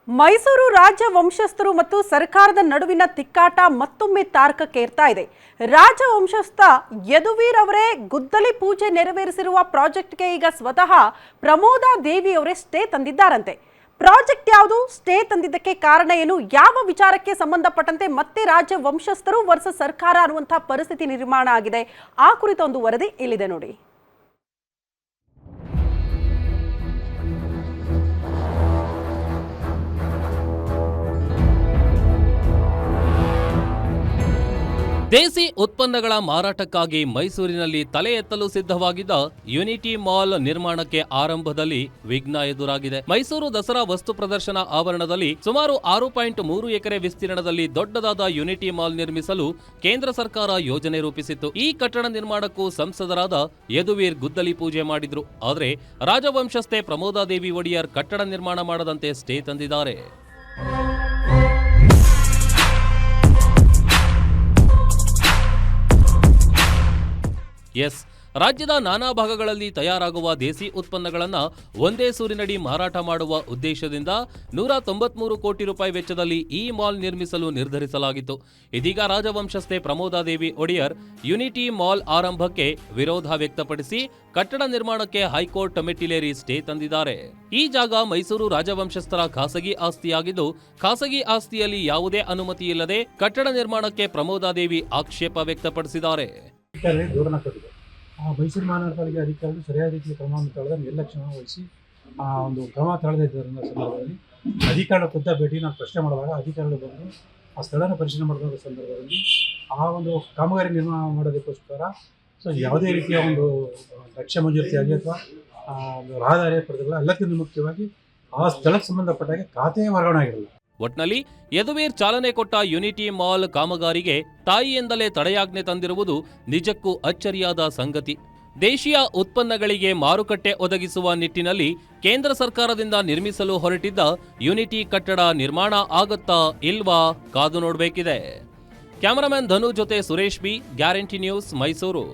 ಮೈಸೂರು ರಾಜ್ಯ ವಂಶಸ್ಥರು ಮತ್ತು ಸರ್ಕಾರದ ನಡುವಿನ ತಿಕ್ಕಾಟ ಮತ್ತೊಮ್ಮೆ ತಾರಕಕ್ಕೇರ್ತಾ ಇದೆ. ರಾಜ ವಂಶಸ್ಥ ಯದುವೀರ್ ಅವರೇ ಗುದ್ದಲಿ ಪೂಜೆ ನೆರವೇರಿಸಿರುವ ಪ್ರಾಜೆಕ್ಟ್ಗೆ ಈಗ ಸ್ವತಃ ಪ್ರಮೋದಾ ದೇವಿ ಅವರೇ ಸ್ಟೇ ತಂದಿದ್ದಾರಂತೆ. ಪ್ರಾಜೆಕ್ಟ್ ಯಾವುದು, ಸ್ಟೇ ತಂದಿದ್ದಕ್ಕೆ ಕಾರಣ ಏನು, ಯಾವ ವಿಚಾರಕ್ಕೆ ಸಂಬಂಧಪಟ್ಟಂತೆ ಮತ್ತೆ ರಾಜ್ಯ ವಂಶಸ್ಥರು ವರ್ಸಸ್ ಸರ್ಕಾರ ಅನ್ನುವಂತಹ ಪರಿಸ್ಥಿತಿ ನಿರ್ಮಾಣ ಆಗಿದೆ, ಆ ಕುರಿತ ಒಂದು ವರದಿ ಇಲ್ಲಿದೆ ನೋಡಿ. ದೇಸಿ ಉತ್ಪನ್ನಗಳ ಮಾರಾಟಕ್ಕಾಗಿ ಮೈಸೂರಿನಲ್ಲಿ ತಲೆ ಎತ್ತಲು ಸಿದ್ಧವಾಗಿದ್ದ ಯುನಿಟಿ ಮಾಲ್ ನಿರ್ಮಾಣಕ್ಕೆ ಆರಂಭದಲ್ಲಿ ವಿಘ್ನ ಎದುರಾಗಿದೆ. ಮೈಸೂರು ದಸರಾ ವಸ್ತು ಪ್ರದರ್ಶನ ಆವರಣದಲ್ಲಿ ಸುಮಾರು 6.3 ಎಕರೆ ವಿಸ್ತೀರ್ಣದಲ್ಲಿ ದೊಡ್ಡದಾದ ಯುನಿಟಿ ಮಾಲ್ ನಿರ್ಮಿಸಲು ಕೇಂದ್ರ ಸರ್ಕಾರ ಯೋಜನೆ ರೂಪಿಸಿತ್ತು. ಈ ಕಟ್ಟಡ ನಿರ್ಮಾಣಕ್ಕೂ ಸಂಸದರಾದ ಯದುವೀರ್ ಗುದ್ದಲಿ ಪೂಜೆ ಮಾಡಿದ್ರು. ಆದರೆ ರಾಜವಂಶಸ್ಥೆ ಪ್ರಮೋದಾದೇವಿ ಒಡೆಯರ್ ಕಟ್ಟಡ ನಿರ್ಮಾಣ ಮಾಡದಂತೆ ಸ್ಟೇ ತಂದಿದ್ದಾರೆ. ಎಸ್, ರಾಜ್ಯದ ನಾನಾ ಭಾಗಗಳಲ್ಲಿ ತಯಾರಾಗುವ ದೇಸಿ ಉತ್ಪನ್ನಗಳನ್ನು ಒಂದೇ ಸೂರಿನಡಿ ಮಾರಾಟ ಮಾಡುವ ಉದ್ದೇಶದಿಂದ 193 ಕೋಟಿ ರೂಪಾಯಿ ವೆಚ್ಚದಲ್ಲಿ ಈ ಮಾಲ್ ನಿರ್ಮಿಸಲು ನಿರ್ಧರಿಸಲಾಗಿತ್ತು. ಇದೀಗ ರಾಜವಂಶಸ್ಥೆ ಪ್ರಮೋದಾದೇವಿ ಒಡೆಯರ್ ಯುನಿಟಿ ಮಾಲ್ ಆರಂಭಕ್ಕೆ ವಿರೋಧ ವ್ಯಕ್ತಪಡಿಸಿ ಕಟ್ಟಡ ನಿರ್ಮಾಣಕ್ಕೆ ಹೈಕೋರ್ಟ್ ಮೆಟ್ಟಿಲೇರಿ ಸ್ಟೇ ತಂದಿದ್ದಾರೆ. ಈ ಜಾಗ ಮೈಸೂರು ರಾಜವಂಶಸ್ಥರ ಖಾಸಗಿ ಆಸ್ತಿಯಾಗಿದ್ದು, ಖಾಸಗಿ ಆಸ್ತಿಯಲ್ಲಿ ಯಾವುದೇ ಅನುಮತಿ ಇಲ್ಲದೆ ಕಟ್ಟಡ ನಿರ್ಮಾಣಕ್ಕೆ ಪ್ರಮೋದಾದೇವಿ ಆಕ್ಷೇಪ ವ್ಯಕ್ತಪಡಿಸಿದ್ದಾರೆ. ಮೈಸೂರು ಮಹಾನಗರ ಪಾಲಿಕೆ ಅಧಿಕಾರಿಗಳು ಸರಿಯಾದ ರೀತಿಯ ಕ್ರಮವನ್ನು ತಳೆದ ನಿರ್ಲಕ್ಷ್ಯ ವಹಿಸಿ ಒಂದು ಕ್ರಮ ತಳೆದಿದ್ದ ಸಂದರ್ಭದಲ್ಲಿ ಅಧಿಕಾರಿಗಳ ಖುದ್ದ ಭೇಟಿ ನಾನು ಪ್ರಶ್ನೆ ಮಾಡುವಾಗ ಅಧಿಕಾರಿಗಳು ಬಂದು ಆ ಸ್ಥಳನ ಪರಿಶೀಲನೆ ಮಾಡಿದ ಸಂದರ್ಭದಲ್ಲಿ ಆ ಒಂದು ಕಾಮಗಾರಿ ನಿರ್ಮಾಣ ಮಾಡೋದಕ್ಕೋಸ್ಕರ ಯಾವುದೇ ರೀತಿಯ ಒಂದು ಲಕ್ಷ್ಯ ಮಂಜೂರಾತಿ ಆಗಲಿ ಅಥವಾ ರಹದಾರಿ ಪಡೆದಲ್ಲ, ಎಲ್ಲಕ್ಕಿಂತ ಮುಖ್ಯವಾಗಿ ಆ ಸ್ಥಳಕ್ಕೆ ಸಂಬಂಧಪಟ್ಟಾಗೆ ಖಾತೆಯ ವರ್ಗಾವಣೆ ಆಗಿರಲ್ಲ. ಒಟ್ನಲ್ಲಿ ಯದುವೀರ್ ಚಾಲನೆ ಕೊಟ್ಟ ಯುನಿಟಿ ಮಾಲ್ ಕಾಮಗಾರಿಗೆ ತಾಯಿಯಿಂದಲೇ ತಡೆಯಾಜ್ಞೆ ತಂದಿರುವುದು ನಿಜಕ್ಕೂ ಅಚ್ಚರಿಯಾದ ಸಂಗತಿ. ದೇಶೀಯ ಉತ್ಪನ್ನಗಳಿಗೆ ಮಾರುಕಟ್ಟೆ ಒದಗಿಸುವ ನಿಟ್ಟಿನಲ್ಲಿ ಕೇಂದ್ರ ಸರ್ಕಾರದಿಂದ ನಿರ್ಮಿಸಲು ಹೊರಟಿದ್ದ ಯುನಿಟಿ ಕಟ್ಟಡ ನಿರ್ಮಾಣ ಆಗತ್ತಾ ಇಲ್ವಾ ಕಾದು ನೋಡಬೇಕಿದೆ. ಕ್ಯಾಮರಾಮನ್ ಧನು ಜೊತೆ Suresh B, guarantee news, Mysuru.